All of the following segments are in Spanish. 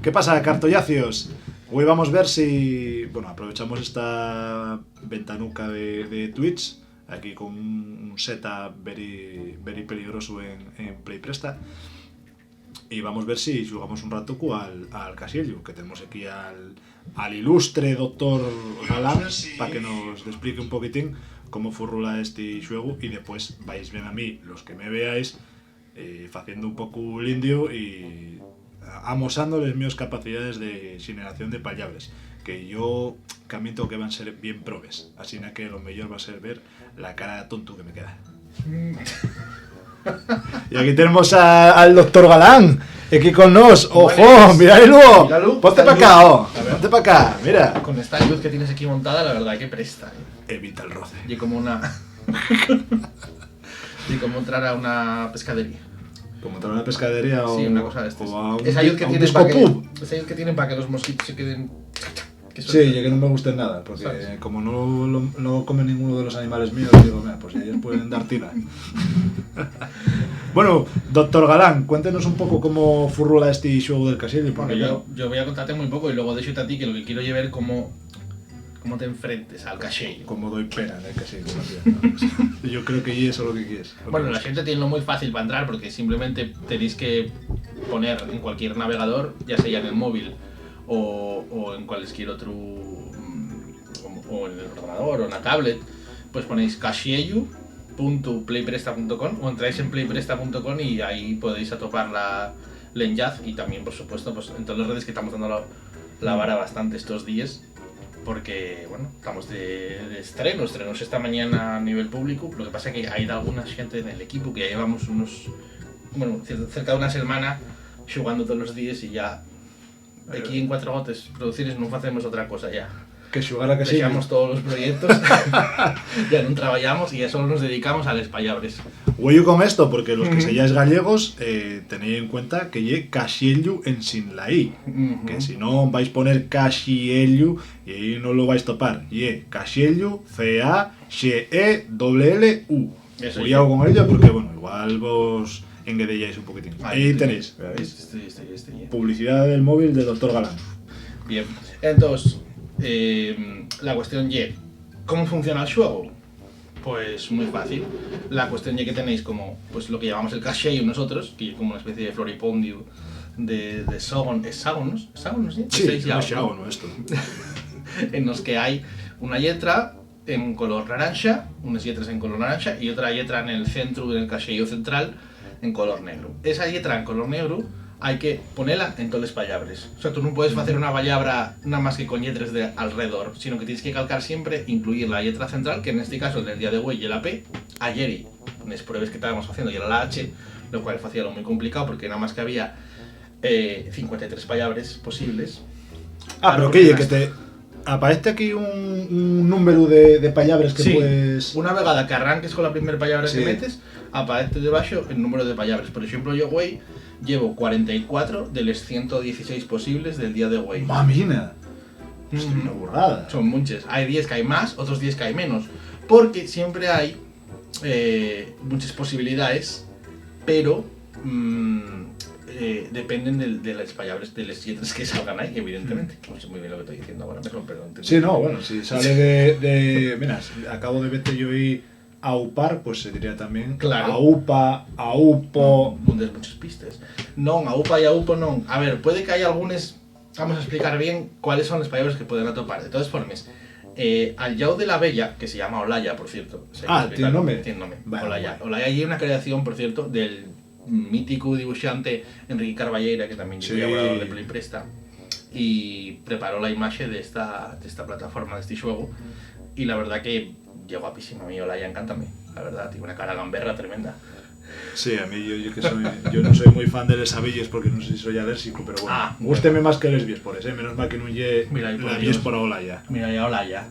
¿Qué pasa, cartoyacios? Hoy vamos a ver si... Bueno, aprovechamos esta ventanuca de Twitch, aquí con un setup very peligroso en Play Presta. Y vamos a ver si jugamos un rato al Casiello, que tenemos aquí al ilustre doctor Galán, para que nos explique un poquitín cómo furrula este juego, y después vais bien a mí, los que me veáis, haciendo un poco el indio y amosando las mías capacidades de generación de palabras, que yo camino que van a ser bien probes, así que lo mejor va a ser ver la cara de tonto que me queda. Y aquí tenemos al doctor Galán, aquí con nos. ¡Ojo! ¡Míralo! Ponte para acá, ponte para acá, mira. Con esta luz que tienes aquí montada, la verdad que presta. Evita el roce. Y como una... y como entrar a una pescadería. Como entrar a una pescadería o... Sí, una cosa de estas. Esa luz que tienen para que los mosquitos se queden... Sí, ya que no me gusten nada, porque ¿sabes? Como no come ninguno de los animales míos, digo, mira, pues ellos pueden dar tira. Bueno, doctor Galán, cuéntenos un poco cómo furrula este juego del Casiello. Bueno, yo voy a contarte muy poco y luego de hecho a ti, que lo que quiero llevar cómo te enfrentes al Casiello. Como doy pena en el Casiello. Yo creo que eso es lo que quieres. Bueno, la gente tiene lo muy fácil para entrar, porque simplemente tenéis que poner en cualquier navegador, ya sea en el móvil o en cualquier otro, o en el ordenador o en la tablet, pues ponéis casiello.playpresta.com o entráis en playpresta.com y ahí podéis atopar la enlace, y también por supuesto pues en todas las redes, que estamos dando la vara bastante estos días, porque bueno, estamos de estrenos esta mañana a nivel público. Lo que pasa es que hay alguna gente en el equipo que ya llevamos cerca de una semana jugando todos los días, y ya aquí en Cuatro Gotes Producciones no hacemos otra cosa ya. Que jugar a Casiello. Dejamos todos los proyectos, ya no trabajamos y ya solo nos dedicamos a les payabres. Huello con esto, porque los que seáis gallegos, tenéis en cuenta que lle Casiello en sin la I. Que si no vais a poner Casiello y ahí no lo vais a topar. Lle Casiello, C-A-S-E-L-L-U. Cuidado con ello, porque bueno, igual vos enguedelláis un poquitín. Ahí tenéis, ¿veis? Publicidad del móvil de Dr. Galán. Bien, entonces, la cuestión es, ¿cómo funciona el juego? Pues muy fácil. La cuestión es que tenéis como pues lo que llamamos el Casiello nosotros, que es como una especie de floripondio de hexágonos, ¿sí? Sí, es hexágono esto. En los que hay una letra en color naranja, unas letras en color naranja y otra letra en el centro del Casiello central en color negro. Esa letra en color negro hay que ponerla en todas las palabras. O sea, tú no puedes hacer una palabra nada más que con letras de alrededor, sino que tienes que calcar siempre, incluir la letra central, que en este caso del día de hoy y la P. Ayer, en las pruebas que estábamos haciendo, y era la H, lo cual hacía lo muy complicado, porque nada más que había 53 palabras posibles. Pero que te aparece aquí un número de palabras que puedes... Una vegada que arranques con la primera palabra que metes, aparece debajo el número de palabras. Por ejemplo, yo, güey, llevo 44 de los 116 posibles del día de hoy. ¡Mamina! Es una burrada. Son muchas. Hay días que hay más, otros días que hay menos. Porque siempre hay muchas posibilidades, pero dependen de las palabras, de las letras que salgan ahí, evidentemente. No sé muy bien lo que estoy diciendo ahora mismo, pero entiendo. Sí, no, bueno, si sale de mira, acabo de verte yo y aupar, pues se diría también claro. Aupa, aupo... No des muchas pistas. Non, aupa y aupo non. A ver, puede que haya algunas... Vamos a explicar bien cuáles son las palabras que pueden atopar. De todas formas, al Yao de la Bella, que se llama Olaya, por cierto. ¿tiene nombre? Tiene nombre. Vale, Olaya. Vale. Olaya es una creación, por cierto, del mítico dibujante Enrique Carballeira, que también es colaborador de Play Presta, y preparó la imagen de esta plataforma, de este juego, y la verdad que llegó guapísimo. A mí Olaya encántame, la verdad, tiene una cara gamberra tremenda. Sí, a mí yo no soy muy fan de les avilles, porque no sé si soy alérgico, pero bueno, gústeme más que les vies por eso, menos mal que no lle les vies por Olaya. Mira, ya Olaya,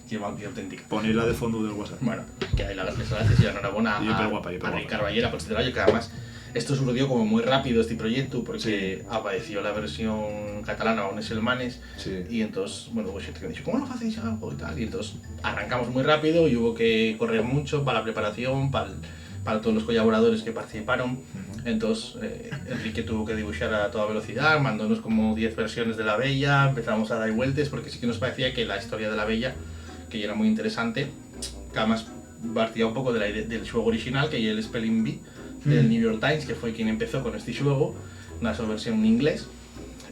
lleva un tío auténtico. Ponéisla de fondo del WhatsApp. Bueno, que hay las gracias y la enhorabuena a Enrique Carballeira por este trabajo, que además esto sucedió como muy rápido, este proyecto, porque apareció la versión catalana o Nesselmanes, y entonces, bueno, pues gente que dijo, ¿cómo no hacéis algo? Y tal, y entonces arrancamos muy rápido y hubo que correr mucho para la preparación, para todos los colaboradores que participaron, Entonces Enrique tuvo que dibujar a toda velocidad, mandónos como 10 versiones de la Bella, empezamos a dar vueltas porque sí que nos parecía que la historia de la Bella, que ya era muy interesante, que además partía un poco de del juego original, que es el Spelling Bee del New York Times, que fue quien empezó con este juego, una versión en inglés,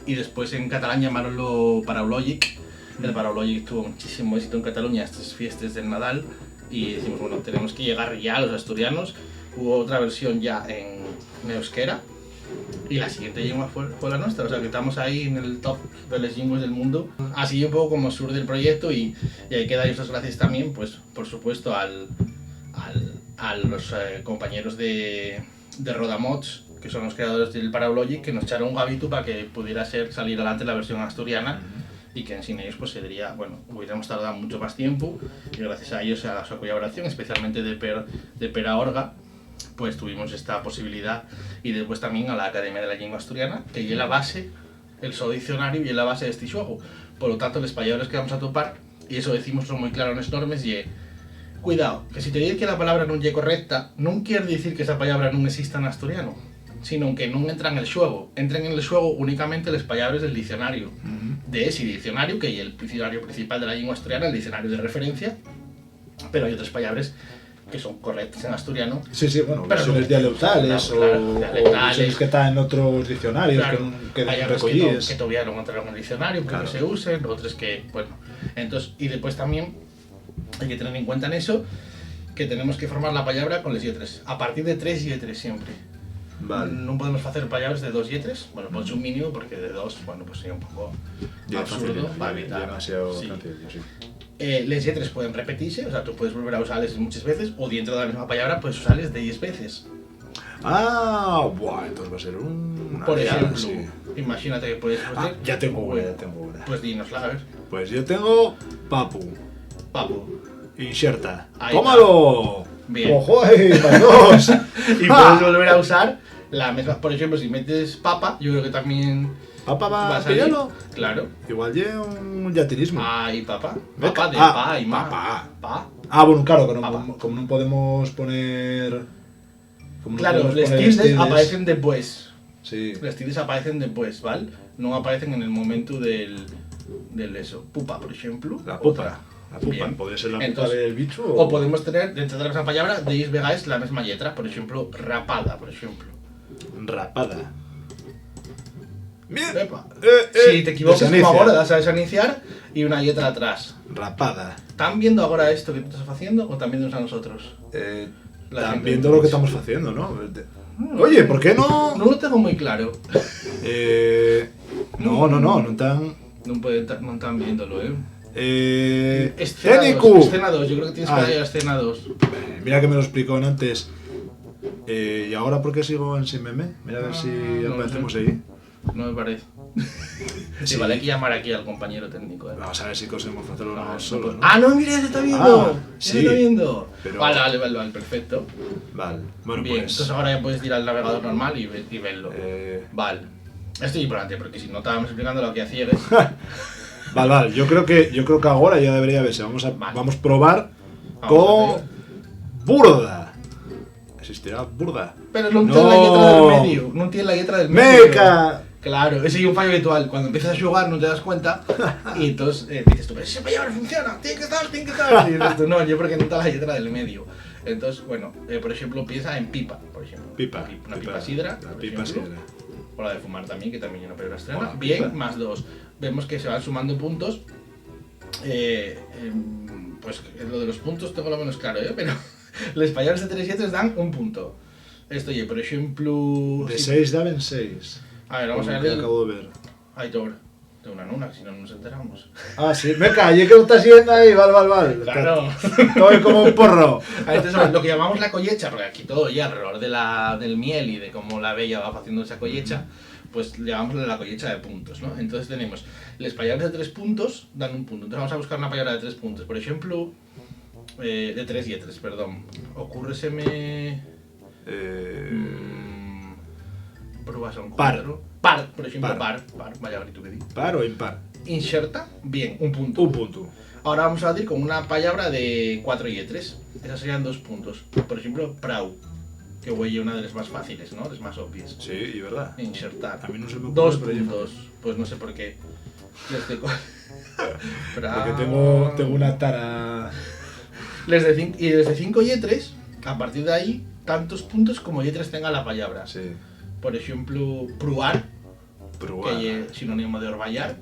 y después en catalán llamaronlo Paraulogic. El Paraulogic tuvo muchísimo éxito en Cataluña estas fiestas del Nadal, y decimos, bueno, tenemos que llegar ya a los asturianos. Hubo otra versión ya en euskera, y la siguiente lengua fue la nuestra, o sea que estamos ahí en el top de las lenguas del mundo. Así un poco como surge el proyecto, y hay que dar muchas gracias también, pues por supuesto, a los compañeros de Rodamots, que son los creadores del Paraulogic, que nos echaron un gavito para que pudiera salir adelante la versión asturiana, y que sin ellos pues sería, bueno, hubiéramos tardado mucho más tiempo, y gracias a ellos, a su colaboración, especialmente de Pera Orga, pues tuvimos esta posibilidad. Y después también a la Academia de la Lengua Asturiana, que es la base, el so diccionario y es la base de este juego. Por lo tanto, las palabras que vamos a topar, y eso decimos son muy claros en las normas, y cuidado, que si te dices que la palabra non é correcta, non quiere decir que esa palabra non exista en asturiano, sino que non entra en el xuego. Entran en el xuego únicamente las palabras del diccionario, de ese diccionario, que es el diccionario principal de la lengua asturiana, el diccionario de referencia, pero hay otras palabras que son correctas en asturiano. Sí, bueno, pero versiones dialectales, o versiones que están en otros diccionarios, claro, que recollís. Que todavía no entraron en el diccionario porque claro. se usen, otras que, bueno. Entonces, y después también hay que tener en cuenta en eso que tenemos que formar la palabra con las letras, a partir de 3 letras siempre. Vale. No podemos hacer palabras de 2 letras, bueno, pues un mínimo, porque de 2, bueno, pues sería un poco absurdo, va a evitar. Demasiado sí. sencillo, sí. Las letras pueden repetirse, o sea, tú puedes volver a usarlas muchas veces, o dentro de la misma palabra puedes usarlas de 10 veces. Entonces va a ser una Por ejemplo, sí. imagínate que puedes... Ya tengo una. Pues dinosla, a ver. Pues yo tengo Papu. Inserta. Ahí ¡Tómalo! Bien. ¡Ojo, para dos! Y puedes volver a usar la misma, por ejemplo, si metes papa, yo creo que también... ¿Papa va a a pillarlo? Claro. Igual ya un yatirismo. Y papa. Beca. Papa de pa y ma. Pa. Bueno, claro, como no podemos poner... Claro, los tildes aparecen después. Sí. Los tildes aparecen después, ¿vale? No aparecen en el momento del eso. Pupa, por ejemplo. La pupa. Bien. Podría ser la Entonces, pupa del bicho o podemos tener dentro de la misma palabra de is vegáis la misma letra, por ejemplo, rapada, por ejemplo. Rapada. Bien. Si te equivocas como ahora, das a iniciar y una letra atrás. Rapada. ¿Están viendo ahora esto que tú estás haciendo o están viendo a nosotros? Están viendo lo que estamos haciendo, ¿no? Oye, ¿por qué no? No lo tengo muy claro. No están... No están viéndolo, Escénico. Escena 2, yo creo que tienes que ir a escena 2. Mira que me lo explicó antes. ¿Y ahora por qué sigo en sin meme? Mira a ver si aparecemos ahí. No me parece. Sí. Vale, hay que llamar aquí al compañero técnico. Vamos a ver si conseguimos hacerlo nosotros solos, ¿no? No, mira, se está viendo. Se está viendo. Pero... Vale, perfecto. Vale, bueno, bien, pues... entonces ahora ya puedes ir al navegador normal y verlo. Vale. Esto es importante porque si no estábamos explicando lo que hacía. Vale, yo creo que ahora ya debería verse. Vamos a probar con Burda. ¿Existirá Burda? Pero no tiene la letra del medio. No tiene la letra del medio. ¡Meca! Claro, ese es un fallo habitual. Cuando empiezas a jugar no te das cuenta y entonces dices tú, pero ese palabra funciona, tiene que estar. Y dices tú, no, yo porque no está la letra del medio. Entonces, bueno, por ejemplo, empieza en pipa, por ejemplo. Una pipa sidra. La pipa sidra. O la de fumar también, que también es una palabra estrena. Bien, pipa. Más 2. Vemos que se van sumando puntos. Pues lo de los puntos tengo lo menos claro, pero los palabras de 3 y 7 dan un punto. Esto, por ejemplo... De 6 daban 6. A ver, vamos a ver. Acabo de ver. Aitor, de una nuna, si no nos enteramos. Sí, me callé que lo estás yendo ahí, vale. Claro. Estoy como un porro. Entonces, lo que llamamos la collecha, porque aquí todo ya alrededor del miel y de cómo la bella va haciendo esa collecha, pues le llamamos la collecha de puntos, ¿no? Entonces tenemos, las palabras de 3 puntos dan un punto. Entonces vamos a buscar una palabra de 3 puntos. Por ejemplo, de 3 y 3, perdón. Ocurreseme... Pruebas son 4. Par, por ejemplo, par. Vaya grito que di. ¿Par o impar? Inserta, bien, un punto. Un punto. Ahora vamos a decir con una palabra de 4 y 3. Esas serían 2 puntos. Por ejemplo, prau. que huelle una de las más fáciles, ¿no? Las más obvias. Sí, y verdad. Insertar. A mí no se me ocurre, 2 pero yo- puntos. Pues no sé por qué. Les de, Porque tengo una tara... y desde 5 lletres, a partir de ahí, tantos puntos como lletres tenga la palabra. Sí. Por ejemplo, pruar, Probar. que es sinónimo de orvallar,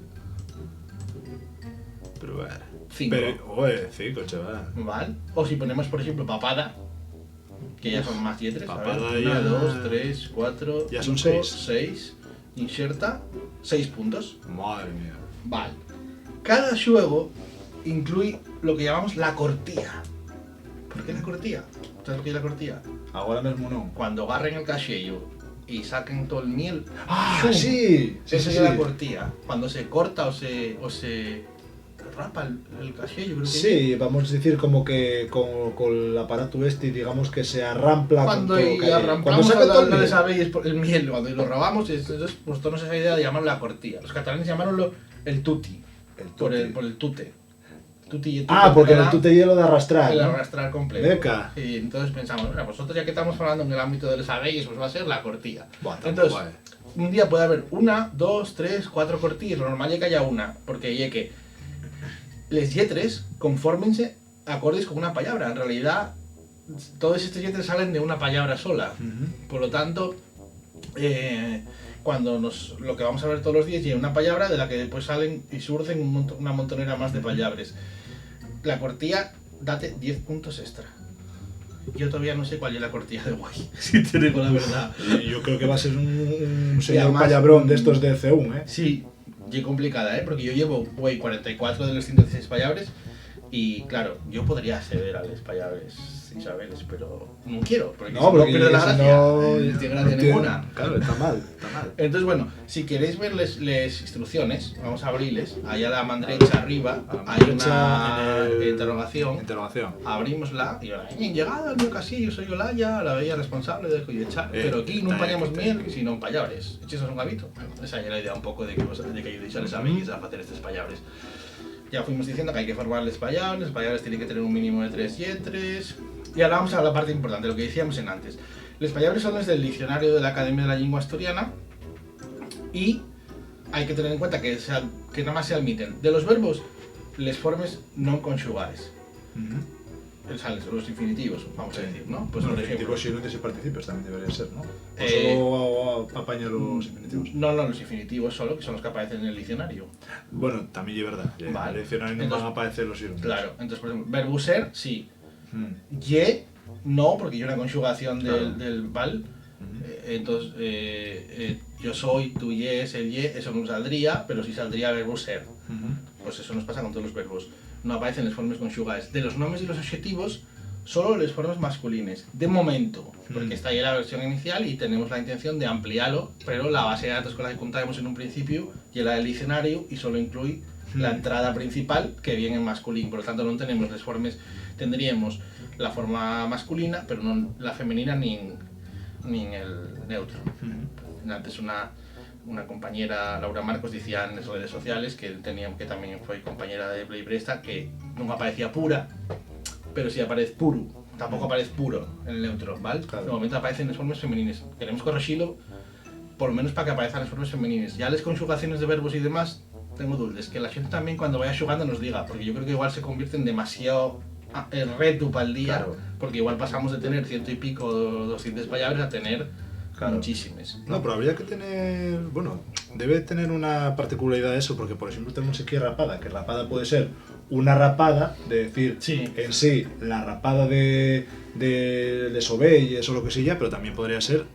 Probar. 5. Pero, oye, 5, chaval. ¿Vale? O si ponemos, por ejemplo, papada, que ya son más lletres. Papada 1, ya- 2, 3, 4, Ya son seis. 6. Inserta 6 puntos. Madre mía. Vale. Cada juego incluye lo que llamamos la cortía. ¿Por qué la cortía? ¿Sabes lo que es la cortía? Ahora mismo no. Cuando agarren el cachillo y saquen todo el miel. ¡Ah, ¡chum! sí! Sí, Eso sí, es la sí. cortía. Cuando se corta o se rapa el cachillo, creo que Sí, vamos a decir como que con el aparato este, digamos que se arrampla cuando con todo. y arrancamos saca todo el no le miel. sabéis el miel, cuando lo robamos, entonces pues todos esa idea de llamarlo la cortía. Los catalanes llamaronlo el tuti, El por tuti. el tute. Tuti y el tute. Ah, porque era el tute hielo de arrastrar. el ¿no? arrastrar completo. Beca. Y entonces pensamos, bueno, vosotros ya que estamos hablando en el ámbito de los sabéis, pues va a ser la cortía. Buah, tan Entonces, guay. un día puede haber 1, 2, 3, 4 cortillas, lo normal es que haya una, porque ya que les lletres confórmense acordes con una palabra. En realidad, todos estos lletres salen de una palabra sola. Ujú. Por lo tanto, cuando lo que vamos a ver todos los días, llega una palabra de la que después salen y surgen una montonera más de palabras. La cortía, date 10 puntos extra. Yo todavía no sé cuál es la cortilla de guay, si te digo la verdad. Y yo creo que va a ser un Y señor además, palabrón de estos de C1, ¿eh? Sí, y complicada, ¿eh? Porque yo llevo, güey, 44 de los 116 palabras y, claro, yo podría acceder a las palabras Isabeles, pero no quiero, porque si no pierde la si gracia. no Tiene gracia tiene- ninguna. Claro, está mal, está mal. Entonces, bueno, si queréis ver las instrucciones, vamos a abrirles. Allá a la mano derecha arriba A la mano hay derecha una en el- interrogación. Interrogación. Abrimosla y ahora, en llegada al mío casillo, soy Olaya, la bella responsable de Collechar, Eh, pero aquí no está empañamos bien, miel, sino empalladores. Echis un gavito. Bueno, esa era la idea un poco de que ayudéis a les abellas a hacer estos palladores. Ya fuimos diciendo que hay que formar los palladores tienen que tener un mínimo de 3 lletres. Y ahora vamos a la parte importante, lo que decíamos en antes. Los palladores son los del diccionario de la Academia de la Lengua Asturiana y hay que tener en cuenta que nada más se admiten de los verbos les formes no conjugales. Ujú. Los infinitivos, vamos a decir, ¿no? Pues Bueno, por ejemplo, infinitivos y participes también debería ser, ¿no? O Eh, solo apaña los infinitivos. no, los infinitivos solo, que son los que aparecen en el diccionario. Bueno, también es verdad. Vale. En el diccionario no Entonces- van a aparecer los sinónimos. Claro, entonces, por ejemplo, verbo ser, sí. Mm. Ye, no, porque hay una conjugación Claro. del val. Ujú. Entonces, yo soy, tú yes, el ye, eso no saldría, pero sí saldría verbo ser. Ujú. Pues eso nos pasa con todos los verbos. No aparecen las formas conjugales. De los nombres y los adjetivos, solo las formas masculinas. De momento, porque está ahí la versión inicial y tenemos la intención de ampliarlo, pero la base de datos con la que contábamos en un principio y la del diccionario y solo incluye la entrada principal que viene en masculino. Por lo tanto, no tenemos las formas, tendríamos la forma masculina, pero no la femenina ni en el neutro. Ujú. Antes una compañera, Laura Marcos, decía en las redes sociales que también fue compañera de Play Presta, que nunca aparecía pura, pero sí aparece puro. Tampoco aparece puro en el neutro, ¿vale? Claro. De momento aparecen las formas femeninas. Queremos corregirlo, por lo menos para que aparezcan las formas femeninas. Ya las conjugaciones de verbos y demás, tengo dudas. Que la gente también cuando vaya jugando nos diga, porque yo creo que igual se convierte en demasiado el reto para el día, Claro. porque igual pasamos de tener 100 y pico, 200 palabras a tener Claro. muchísimas. No, pero habría que tener, bueno, debe tener una particularidad eso, porque por ejemplo tenemos aquí rapada, que rapada puede ser una rapada, de decir, Sí. en sí, la rapada de Sobey o lo que sea, pero también podría ser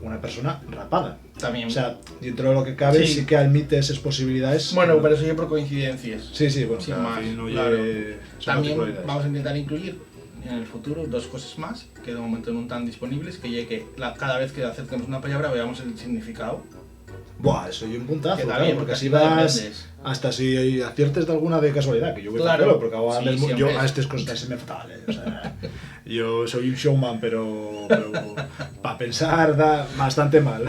una persona rapada. También. O sea, dentro de lo que cabe, Sí. sí que admite esas posibilidades. Bueno, pero eso yo por coincidencias. Sí, sí, bueno, Sin cada más, fin, oye, claro. son También particularidades. vamos a intentar incluir en el futuro dos cosas más que de momento no están disponibles, que ya que cada vez que acerquemos una palabra veamos el significado Buah, eso y un puntazo, Que claro, también, porque así así la vas defendes. hasta si aciertes de alguna de casualidad, que yo voy a Claro. hacerlo, porque ahora Sí, mismo sí, yo hombre. a estas cosas se me fatal, o sea, yo soy un showman, pero para pensar da bastante mal.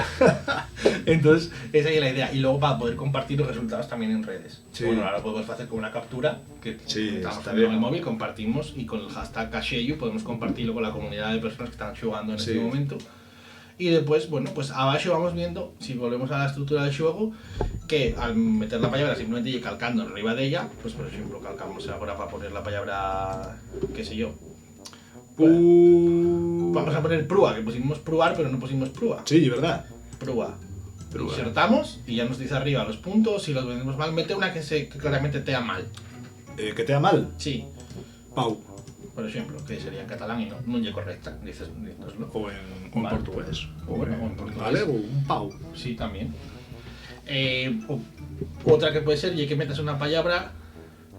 Entonces, esa es la idea. Y luego para poder compartir los resultados también en redes. Sí. Bueno, ahora podemos hacer con una captura que Sí, estamos está haciendo en bien. el móvil, compartimos y con el hashtag Casheyu podemos compartirlo con la comunidad de personas que están jugando en Sí. este momento. Y después, bueno, pues abajo vamos viendo, si volvemos a la estructura del juego, que al meter la palabra simplemente ir calcando arriba de ella, pues por ejemplo calcamos ahora para poner la palabra, qué sé yo. Vamos a poner prúa, que pusimos pruar pero no pusimos prúa. Sí, ¿verdad? Prúa. Prúa. Insertamos y ya nos dice arriba los puntos, si los vendemos mal, mete una que claramente tea mal. Que te da mal, Sí, Pau, por ejemplo, que sería en catalán y no es correcta, dices, dínoslo. o en Vale. portugués. O bueno, o en portugués. Vale, o un Pau. Sí, también. Otra que puede ser, y que metas una palabra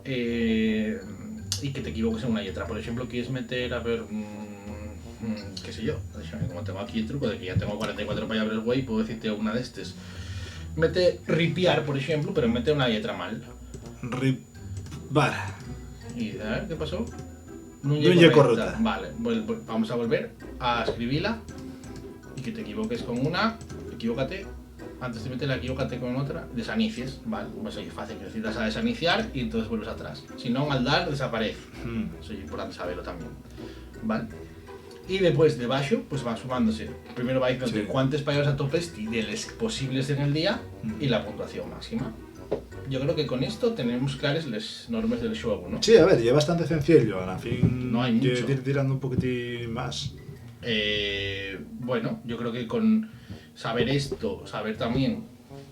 y que te equivoques en una letra. Por ejemplo, quieres meter, a ver, qué sé yo, como tengo aquí el truco de que ya tengo 44 palabras, güey, puedo decirte una de estas. Mete ripiar, por ejemplo, pero mete una letra mal. Vale. Y a ver, ¿qué pasó? No ye correcta. Vale, vamos a volver a escribirla y que te equivoques con una, equivócate, antes de meterla equivócate con otra, desanicies, vale, pues ahí es fácil, necesitas a desaniciar y entonces vuelves atrás. Si no, al dar desaparece, eso es importante saberlo también, vale. Y después de baixo, pues va sumándose. Primero va diciendo Sí. cuántas palabras atopes de las posibles en el día y la puntuación máxima. Yo creo que con esto tenemos claras las normas del juego, ¿no? Sí, a ver, es bastante sencillo, a fin No hay mucho. ir tirando un poquitín más. Bueno, yo creo que con saber esto, saber también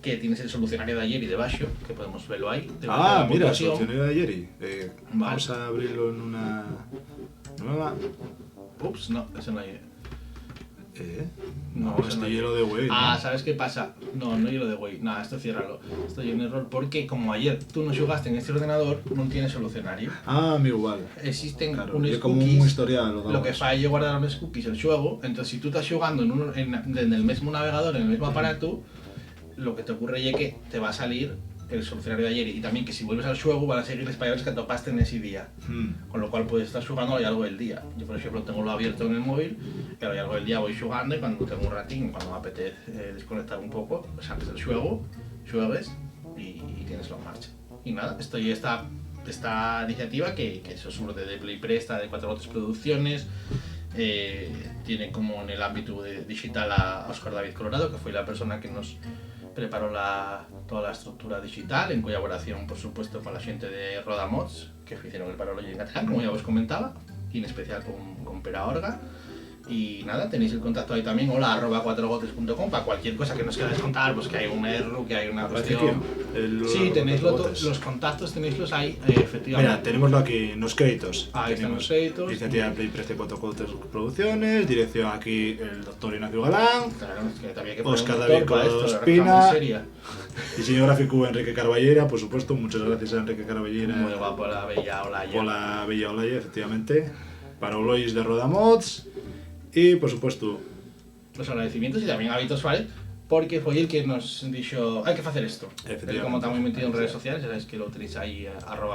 que tienes el solucionario de ayer y de baixo, que podemos verlo ahí. de la Mira, puntuación. solucionario de Jerry. Vamos Vale. a abrirlo en una nueva. Ups, no, eso no hay. No, No, eso este no hay. hielo de Whey. Ah, ¿no? ¿sabes qué pasa? No hielo de güey. Nada, esto ciérralo. Estoy en error porque como ayer tú no jugaste en este ordenador, no tienes solucionario. Ah, igual. Existen Claro, unos es como cookies. un historial. Lo que fa é guardar unos cookies el juego, entonces si tú estás jugando en el mismo navegador, en el mismo aparato, lo que te ocurre es que te va a salir el solucionario de ayer y también que si vuelves al juego van a seguir las palabras que topaste en ese día, con lo cual puedes estar jugando a lo largo del día. Yo por ejemplo tengo lo abierto en el móvil y a lo largo del día voy jugando y cuando tengo un ratín, cuando me apetece desconectar un poco, pues antes del juego, juegues y tienes en marcha. Y nada, estoy esta iniciativa que eso surge de Play Presta, de Cuatro Gotas Producciones, tiene como en el ámbito digital a Óscar David Colorado, que fue la persona que nos preparó toda la estructura digital, en colaboración, por supuesto, con la gente de Rodamods, que hicieron el parology en catalán, como ya os comentaba, y en especial con Pera Orga. Y nada, tenéis el contacto ahí también, hola@cuatrogotes.com, para cualquier cosa que nos queráis contar, pues que hay un error, que hay una cuestión. Sí, tenéis los contactos, tenéislos ahí, efectivamente. Mira, tenemoslo aquí nos créditos. Ahí están Tenemos los créditos. Iniciativa Play Preste Cuatro Cotes Producciones, dirección aquí el doctor Ignacio Galán, Claro, es que había que Óscar poner un David doctor para Colorado esto, Espina. la muy seria. diseño gráfico Enrique Carballera, por supuesto, muchas gracias a Enrique Carballera Muy guapo la bella Olaya. por la bella Olaya, efectivamente, para Olois de Rodamods y, por supuesto, Los agradecimientos y también a Víctor Suárez, porque fue el que nos dijo hay que hacer esto. Él, como está muy metido en redes sociales, ya sabéis que lo tenéis ahí,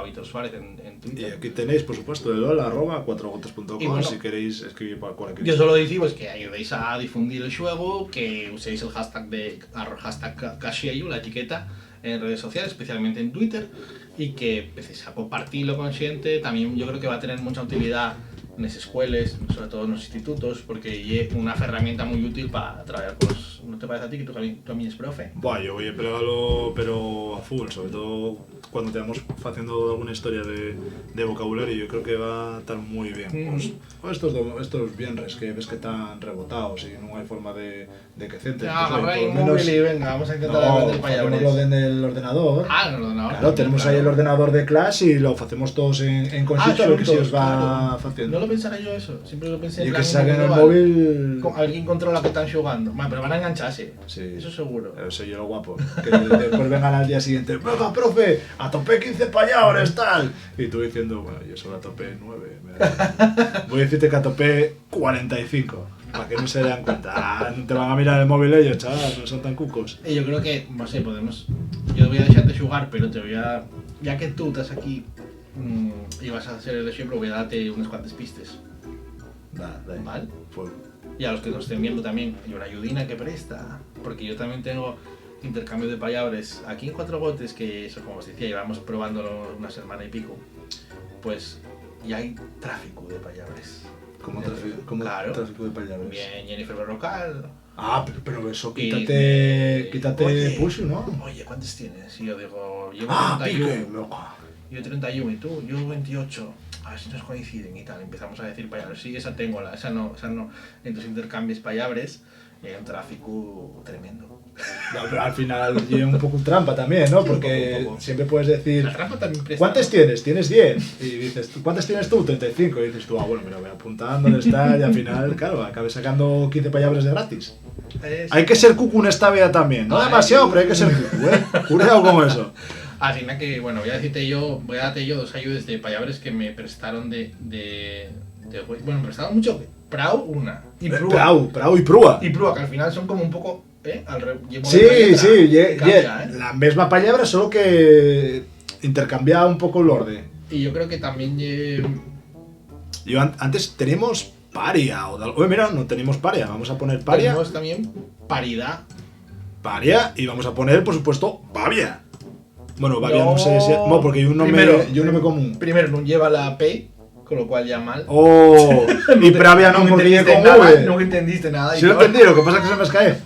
@Víctor Suárez en y Twitter. aquí tenéis, por supuesto, el hola@cuatrogotes.com Y bueno, si queréis escribir para cualquier Yo solo decimos que ayudéis a difundir el juego, que uséis el hashtag hashtag Casheyu, la etiqueta, en redes sociales, especialmente en Twitter, y que empecéis a compartirlo con gente. También yo creo que va a tener mucha utilidad en las escuelas, sobre todo en los institutos, porque es una herramienta muy útil para trabajar con los... ¿No te parece a ti que tú también eres profe? Buah, yo voy a pegarlo, pero a full, sobre todo cuando estemos haciendo alguna historia de vocabulario, yo creo que va a estar muy bien. Pues estos viernes que ves que están rebotados y no hay forma de que centren. Ya, pues, oye, agarra por el lo menos- móvil y venga, vamos a intentar No, aprender hacémoslo palabras. en el ordenador. Ah, en el ordenador. Claro, tenemos ahí el ordenador de clase y lo hacemos todos en conjunto, a ver que se os va haciendo. No lo pensaré yo eso, siempre lo pensé Y en que plan se saquen el global. móvil. Alguien controla que están jugando. Bueno, pero van a enganchase. Sí. Eso seguro. Soy yo lo guapo. Que después vengan al día siguiente, venga, profe, a tope 15 palabras, tal. Y tú diciendo, bueno, yo solo a tope 9. Voy a decirte que a tope 45. Para que no se den cuenta. Ah, no te van a mirar el móvil ellos, chaval, no son tan cucos. Y yo creo que, no sé, podemos... Yo voy a dejarte jugar, pero te voy a... Ya que tú estás aquí y vas a hacer el de siempre, voy a darte unas cuantas pistas. Dale. ¿Vale? Full. Y a los que nos estén viendo también, hay una ayudina que presta. Porque yo también tengo intercambio de palabras aquí en Cuatro Gotes, que eso, como os decía, llevamos probándolo una semana y pico. Pues ya hay tráfico de palabras. ¿Cómo tráfico de palabras? Bien, Jennifer Berrocal. Ah, pero eso, Y quítate oye, push, ¿no? Oye, ¿cuántos tienes? Y yo digo, llevo Ah, 31. pique, loco. Yo 31 y tú, yo 28. A ver si nos coinciden y tal. Empezamos a decir palabras. Sí, esa tengo, esa no. Entonces intercambios palabras y hay un tráfico tremendo. No, pero al final lleva un poco trampa también, ¿no? Sí, Porque un poco. siempre puedes decir, La trampa también presta. ¿cuántos tienes? Tienes 10. Y dices, ¿cuántas tienes tú? 35. Y dices tú, ah, bueno, mira, voy apuntándoles, tal. Y al final, claro, acabes sacando 15 palabras de gratis. Hay que ser cucu en esta vida también. No demasiado, pero hay que ser cucu, ¿eh? Cuidado con eso. Así que, bueno, voy a darte yo dos ayudas de palabras que me prestaron bueno, me prestaron mucho. Prau, una. Y Prua. Prau y Prua. Y Prua, que al final son como un poco, Sí, la misma palabra, solo que intercambia un poco el orden. Y yo creo que también... Yo antes teníamos paria. Oye, mira, no tenemos paria. Vamos a poner paria. Tenemos también paridad. Paria y vamos a poner, por supuesto, babia. Bueno, babia no sé si... No, porque yo no me común. Primero, no lleva la P, con lo cual ya mal. Oh, y pravia no porque con V. No entendiste nada. Sí lo entendí, lo que pasa es que se me escae.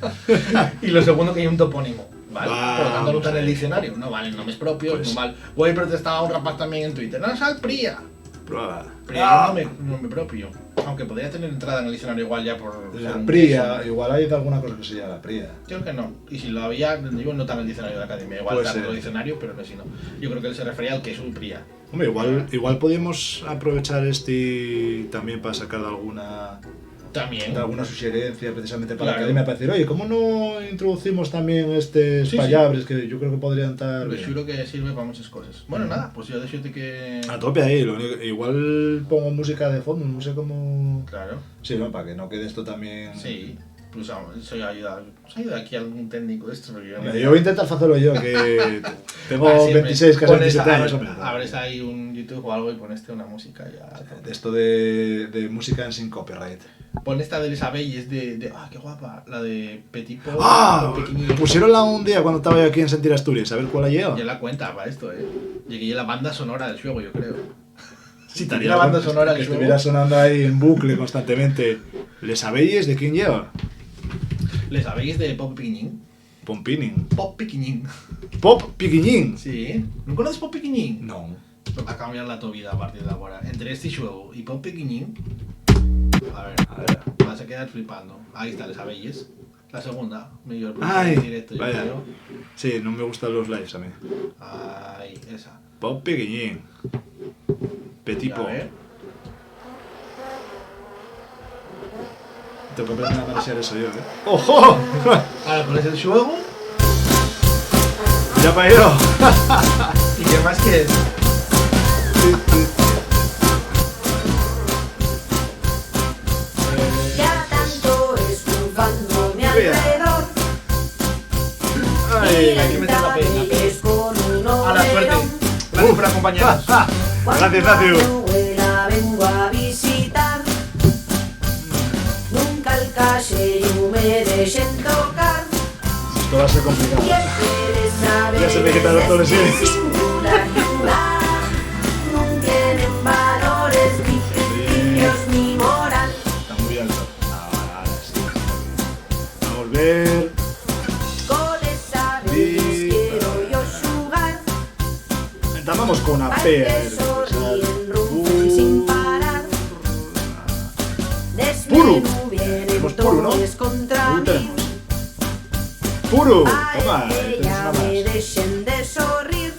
Y lo segundo, que hay un topónimo. ¿Vale? Vamos, Por lo tanto, no está en el diccionario. No valen nombres propios, Pues- no mal. Voy a protestar a un rapaz también en Twitter. No, sal Pría. Prueba. Pría es un nombre propio. Aunque podría tener entrada en el diccionario igual ya por... La ser un pría, uso. igual hay alguna cosa que se llama la pría. Yo creo que no. Y si lo había, digo, no está en el diccionario de la academia. Igual Puede está en ser. otro diccionario, pero no si no. Yo creo que él se refería al que es un Pría. Hombre, igual podríamos aprovechar este también para sacar También. de alguna sugerencia precisamente para Claro. la academia, para decir, oye, ¿cómo no introducimos también estos Sí, palabras que yo creo que podrían estar Pues bien? seguro que sirve para muchas cosas. Bueno, nada, pues yo decirte que... A tope ahí, igual pongo música de fondo, no sé cómo... Claro, Sí, ¿no? Para que no quede esto también... sí. Pues soy ayuda aquí algún técnico de esto. Porque Yo voy a intentar hacerlo yo, que tengo siempre 26, casi pones 27 años. hombre. abres ahí un YouTube o algo y pones una música ya. De esto de música en sin copyright. Pon esta de Isabel y es de... ¡Ah, qué guapa! La de Petit Pop. ¡Ah! Pequeñito. Pusieronla un día cuando estaba yo aquí en Sentir Asturias, a ver cuál ha llegado. Ya la cuenta para esto, Llegué la banda sonora del juego, yo creo. Si estaría la banda sonora que del estuviera juego. sonando ahí en bucle constantemente. ¿Le sabéis de quién lleva? ¿Le sabéis de Pop Piquiñín? Pompining. Pop Piquiñín. Pop Piquiñín. Sí. ¿No conoces Pop Piquiñín? No. Va a cambiar la tu vida a partir de ahora. Entre este juego y Pop Piquiñín, a ver, vas a quedar flipando. Ahí está, ¿le sabéis? La segunda, mejor Ay, directo, yo vaya. creo. Sí, no me gustan los lives a mí. Ahí, esa. Pop Piquiñín. Petit A Pop. ver. Tengo que aprender a manejar eso yo, ¡Ojo! Ahora pones el juego ¡Ya para yo! y qué más quieres. Ya tanto estrufando mi alrededor. ¡Ay! Hay que meter la pena. Leyes con un A la suerte. oberón. Gracias por acompañarnos. Gracias, Ignacio. Cuando abuela vengo a visitar, nunca el caserío me dejen tocar. Esto va a ser complicado. Y el que le sabe Ya se me quitaron todos los desde sitios. singular lugar, no tienen valores ni principios ni moral. Está muy alto. Ahora sí. Vamos a ver. Con esa vez quiero yo jugar. Vamos con AP. Baile sonríen, rumbo sin parar. Puro. Desmenú vienen Tenemos puro, ¿no? todos contra Puro mí. tenemos. Puro. Ay, Toma, que tienes ya una me más. dejen de sonreír.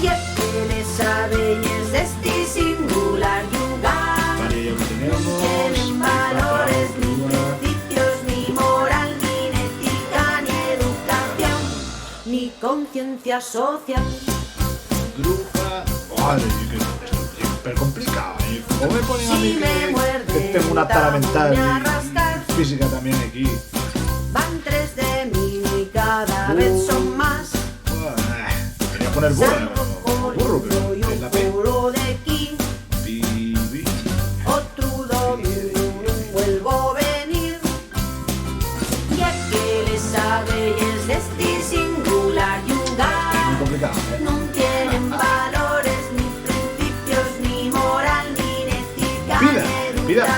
Y el que le sabe es de este singular lugar. Vale, ya lo tenemos. Tienen valores, ni principios, ni moral. conciencia social. Drupa. Madre mía, que es súper complicado. ¿Cómo me ponen a mí Si me muerde que tengo una tara voy mental a y rascar. física también aquí? Van 3 de mí y cada vez son más. Quería poner burro, Salgo pero y es la un P. puro de aquí. Pibi. Otro domingo vuelvo a venir. Ya que le sabéis de este singular Es muy lugar. complicado, No tienen valores, ni principios, ni moral, ni ética,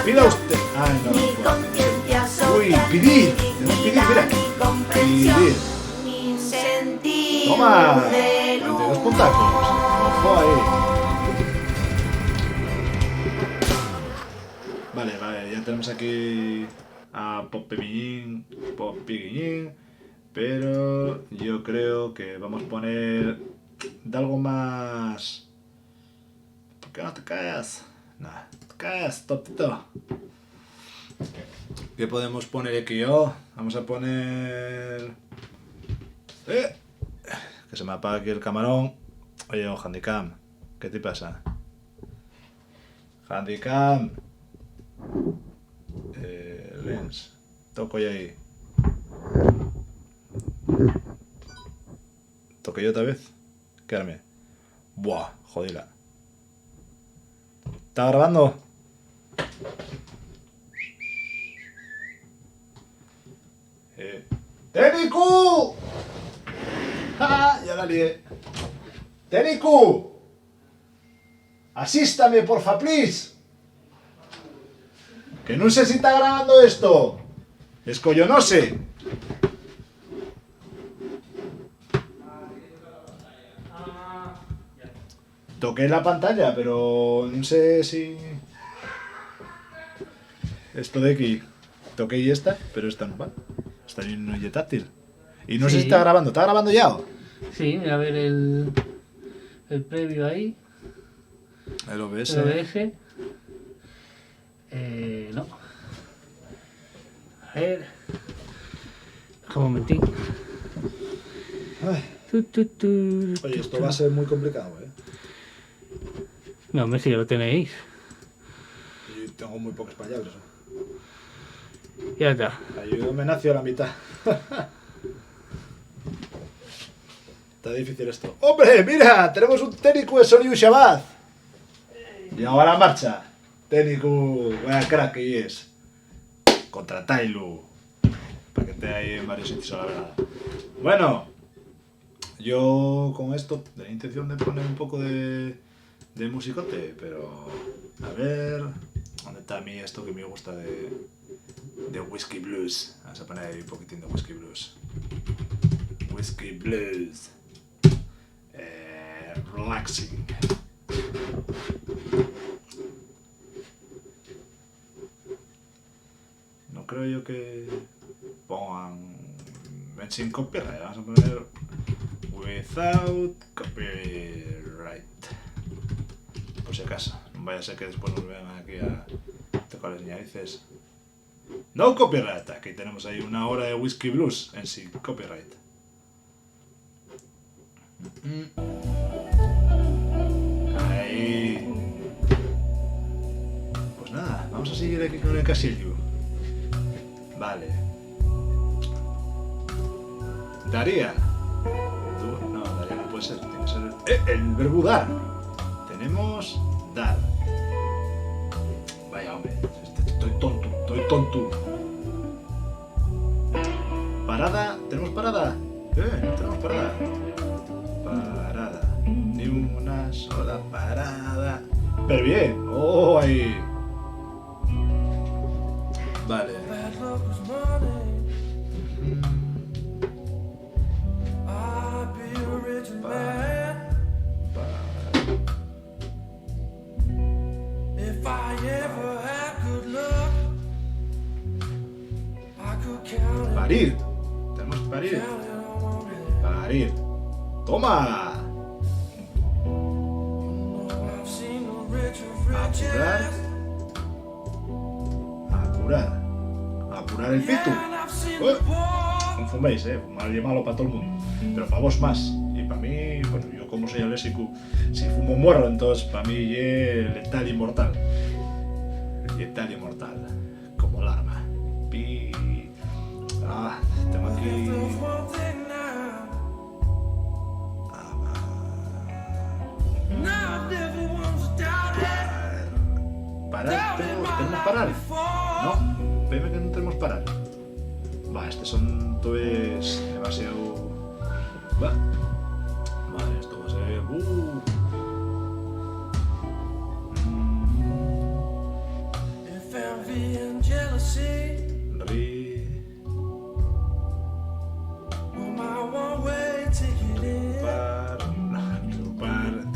Pida usted. Ay, no, ni no puedo. conciencia social, Uy, pedir, ni tenemos que pedir, dignidad, mira. ni comprensión, Pedir. ni sentido Toma, del 42 puntacos. Ojo ahí. Vale, ya tenemos aquí a Popiguiñín, pero yo creo que vamos a poner de algo más. ¿Por qué no te callas? Nah, te callas, totito. ¿Qué podemos poner aquí yo? Vamos a poner. Que se me apaga aquí el camarón. Oye, Handicam, ¿qué te pasa? Handicam. Lens. Toco yo ahí. ¿Toqué yo otra vez? Quédame. Buah, jodila. ¿Está grabando? ¡Teniku! ¡Ja! Ya la lié. ¡Teniku! ¡Asístame, porfa, please! Que no sé si está grabando esto. Es que yo no sé. Toqué la pantalla, pero no sé si... Esto de aquí. Toqué y esta, pero esta no va. Esta no es táctil. Y no sé Sí. si está grabando. ¿Está grabando ya? Sí, a ver el previo ahí, El OBS. el OBS. No. A ver. Un momentín. Ay, oye, esto va a ser muy complicado, ¿eh? No, hombre, si ya lo tenéis. Yo tengo muy pocas palabras. Ya está. Ayúdame, nació a la mitad. Está difícil esto. ¡Hombre, mira! Tenemos un técnico de Soniu Shabbat. Y ahora marcha. Técnico, vaya crack que es. Contratailu. Para que esté ahí en varios sitios a la verdad. Bueno, yo con esto tenía intención de poner un poco de musicote, pero a ver, ¿dónde está a mí esto que me gusta de Whiskey Blues? Vamos a poner ahí un poquitín de Whiskey Blues. Whiskey Blues. Relaxing. No creo yo que pongan sin copyright. Vamos a poner without copyright. Por si acaso. No vaya a ser que después nos vean aquí a tocar las narices. No copyright. Aquí tenemos ahí una hora de Whiskey Blues en sin copyright. Ahí. Pues nada, vamos a seguir aquí con el casillo. Vale. Daría. No, Daría no puede ser. Tiene que ser el verbo dar. Tenemos dar. Vaya hombre, estoy tonto. Parada, ¿tenemos parada? Tenemos parada. Parada. Ni una sola parada. Pero bien. Oh, ahí. Vale. Parir. Tenemos que parir. Parir. ¡Toma! Apurar. Apurar el pitu. No fuméis, malo para todo el mundo. Pero para vos más. para mí, bueno, yo como soy alérgico, si fumo morro, entonces para mí es letal y mortal. Letal y mortal, como el arma. Tengo aquí... Parar, ¿tenemos parar? No, veme que no tenemos parar. Va, este son toes demasiado... Va. Vale, esto va a ser...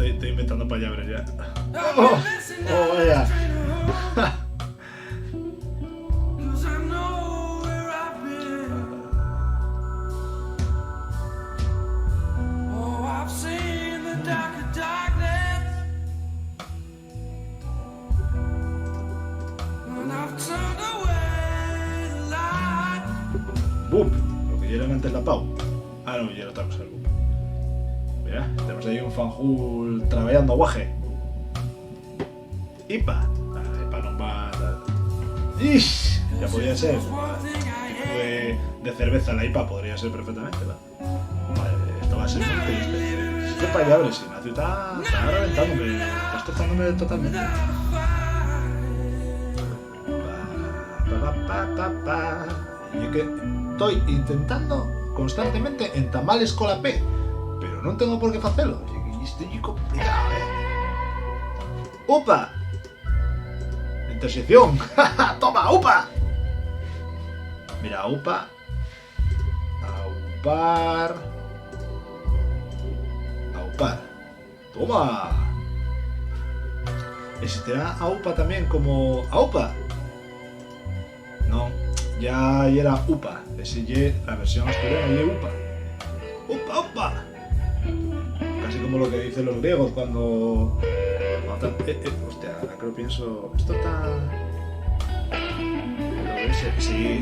Estoy inventando palabras ya. ¡Oh, vaya! ¡Bup! Lo que eran antes la Pau. Ah, no, ya era otra cosa el Bup. Mira, tenemos ahí un fanjul trabajando guaje. IPA. IPA no va... ¡Ish! Ya podría ser. De cerveza la IPA podría ser perfectamente, ¿va? Vale, esto va a ser muy triste. Esto para allá, si Ignacio está reventándome, está destrozándome totalmente. Y es que estoy intentando constantemente entamales con la P, pero no tengo por qué hacerlo. Y estoy complicado, ¡Upa! Intersección. ¡Toma, upa! Mira, upa. Aupar. Aupar. ¡Toma! ¿Existirá aupa también como aupa? No, ya era upa. Ese Y, la versión asturiana y upa. ¡Upa, upa! Casi como lo que dicen los griegos cuando hostia, ahora que lo pienso. Esto está... Sí,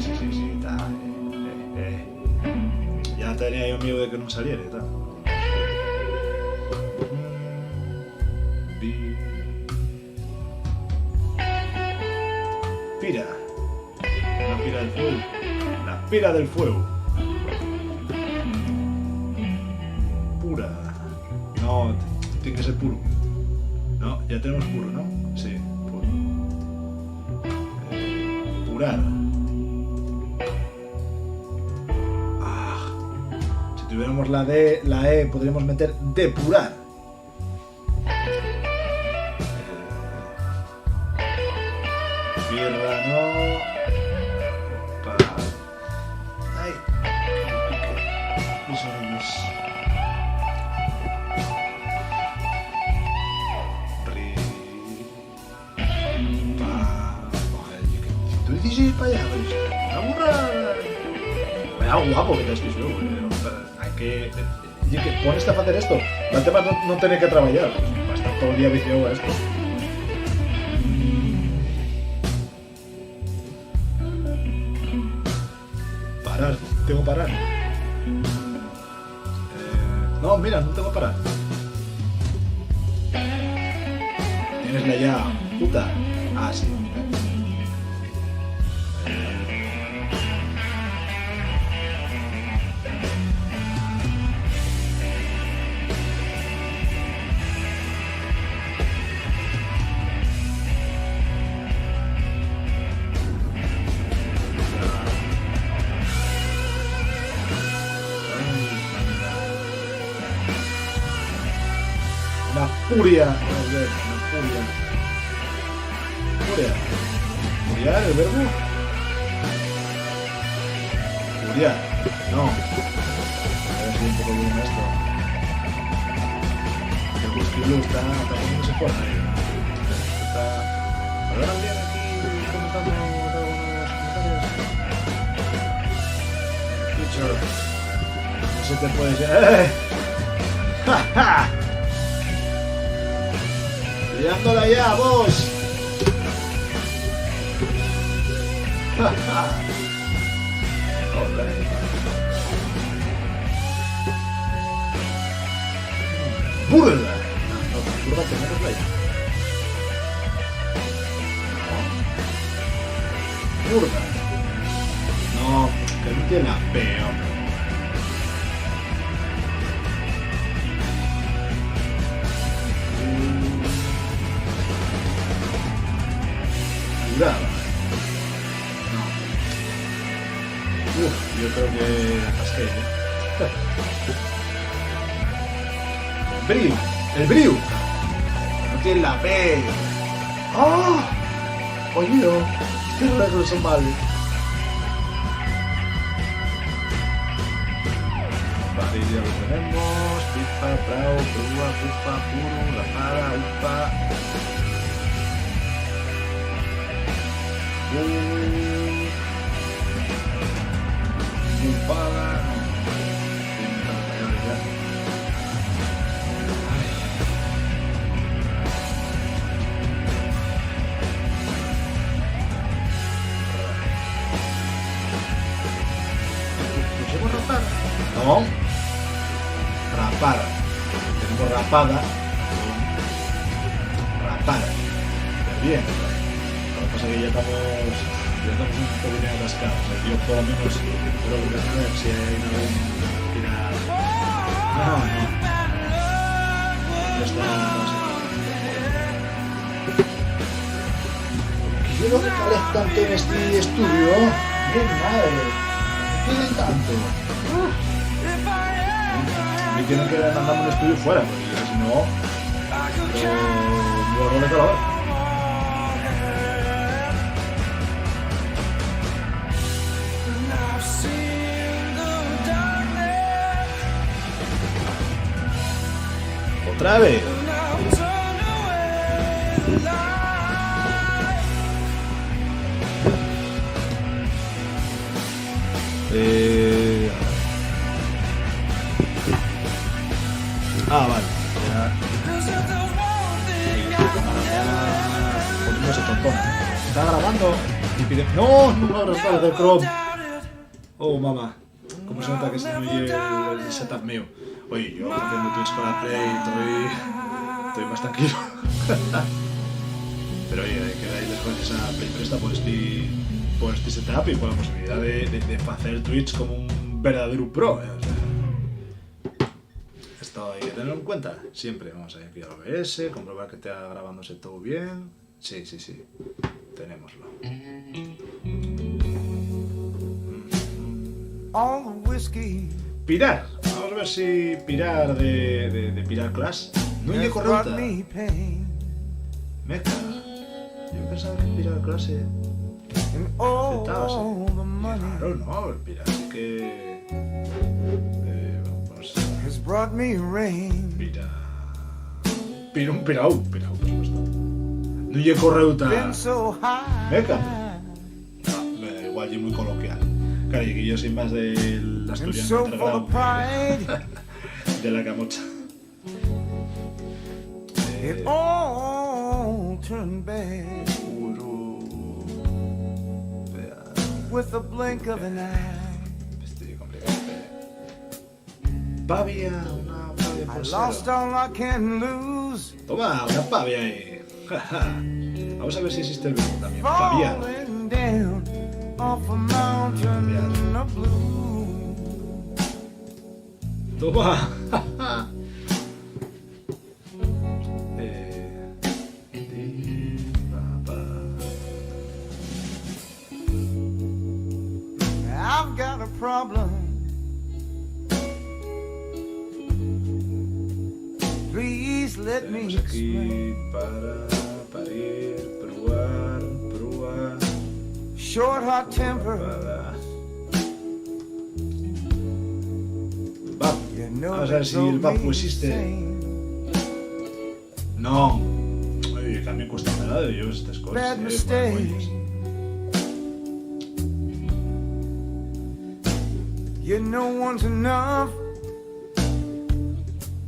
está... Ya tenía yo miedo de que no saliera y tal. Pira. La pira del fuego. La pira del fuego. Pura. No, tiene que ser puro. No, ya tenemos puro, ¿no? Sí, puro. Purar. Si tuviéramos la D, la E, podríamos meter depurar. Tierra, no. Ay. Mis oídos. Tú dices para allá, una burra. Vaya guapo que te estoy seguro, hay que... Y que pones a hacer esto. El tema no tener que trabajar. Va a estar todo el día viciado a esto. Parar, tengo que parar. No, mira, no tengo que parar. Tienes la ya, puta. Ah, sí. Furia. A ver, furia. Furia. Furiar, el verbo. Furiar. No. A ver si un poco bien esto. El whisky blue está poniéndose fuerte. Está... ¿Habrá alguien aquí comentando algunos comentarios? Bicho. No se te puede decir. ¡Ja, ja! ¡Tirándola ya, vos! Burda. No, burda tenerla ya. Burda. No, que no tiene la P, hombre. Cuidado. No. Yo creo que atasqué, Briu. El Briu. No tiene la P. ¡Oh! Oído. Qué reglas son mal. Vale, ya lo tenemos. Pipa, prao, prúa, pupa, puro, la para, upa. Upada. ¿Pusimos rapada? No. Rapada. Tenemos rapada. Rapada. Bien. Lo que pasa es que ya estamos un poquito atascados. Yo por lo menos creo que a ver si hay algún final. No. Ya está. ¿Qué lo recales tanto en este estudio? ¡Bien, madre! ¿Qué tienen tanto? Me tienen que mandar un estudio fuera, porque si no, me vuelvo de calor. Otra vez. Vale. Ya. Ponemos el tontón. Está grabando y pide. ¡No! No abras el Chrome. Oh, mamá. Como se nota que se me oye el setup mío. Oye, yo haciendo Twitch con la Play estoy más tranquilo. Pero oye, hay que darles gracias a Play Presta por este setup y por la posibilidad de hacer Twitch como un verdadero pro. O sea, esto hay que tenerlo en cuenta. Siempre vamos a enviar OBS, comprobar que esté grabándose todo bien. Sí. Tenémoslo. Pirar. Vamos a ver si Pirar de Pirar Class. No hay correcta. Meca. Yo pensaba que Pirar Class aceptaba. Claro, no, el Pirar sí que. Vamos. Pirau, por supuesto. No hay correcta. Meca. No, igual y muy coloquial. Claro, y que yo soy más del asturiano underground, de la camocha. With a blink of an eye. Estoy complicado. Pavia, una pavia por I lost all I can lose. Toma, una pavia ahí. Vamos a ver si existe el verbo también. Pavia. Falling down off a mountain of blue. Toma. I've got a problem. Please let me Tenemos aquí explain. para parir, probar. Short, hot temper. You know Vamos a ver si el Vapu existe. No. Oye, que a mí cuesta nada de yo estas cosas. Bad mistake. You know one's enough.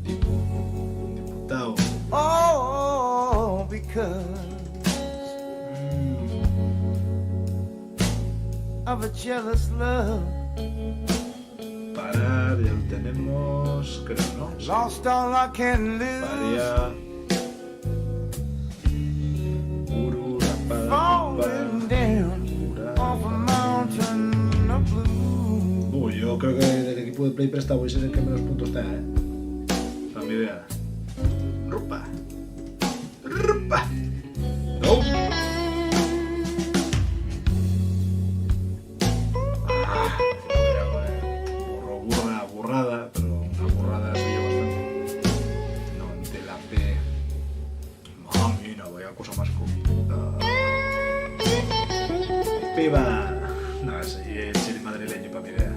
Diputado. Oh, because of a jealous love. parar, ya lo tenemos, creo, ¿no? Sí. Lost all I can lose. Varía. Falling down off a mountain of blue. Uy, yo creo que del equipo de Play Presta voy a ser el que menos puntos tenga, Esa es mi idea. Rupa. Rupa. No. Burrada, pero una burrada suya bastante. No, de la P. Mami, no, vaya cosa más puta. Piba. No, sí, el chile madrileño para mi idea.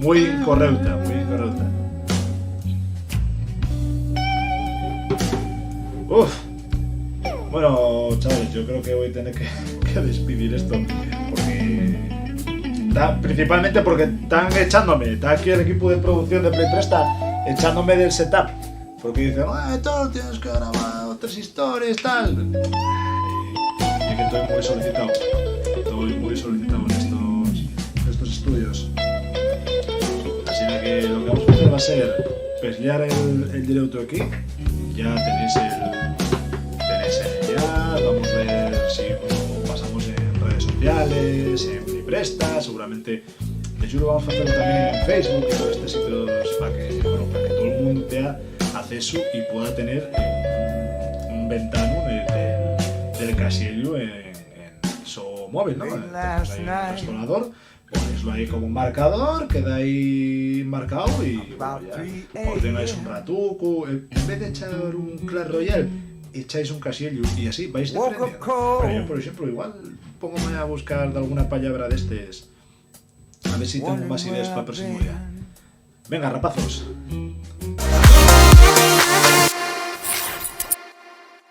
Muy incorrecta, muy incorrecta. Uf. Bueno, chavales, yo creo que voy a tener que despedir esto porque principalmente porque están echándome, está aquí el equipo de producción de Play Presta echándome del setup porque dicen, todo tienes que grabar otras historias, tal. Y que estoy muy solicitado en estos estudios. Así que lo que vamos a hacer va a ser peslear el directo aquí. Ya tenéis ya, vamos a ver si pasamos en redes sociales, en Play Presta, seguramente de hecho lo vamos a hacer también en Facebook y todos estos sitios para que todo el mundo tenga acceso y pueda tener un ventano del casillo en su móvil, ¿no? Tenéis ahí un restaurador, ponéislo ahí como un marcador, queda ahí marcado y bueno, ya os tengáis un ratuco, en vez de echar un Clash Royale, echáis un casillo y así vais defendiendo. Pero yo, por ejemplo, igual póngame a buscar de alguna palabra de estos, a ver si tengo más ideas para el próximo día. Venga, rapazos.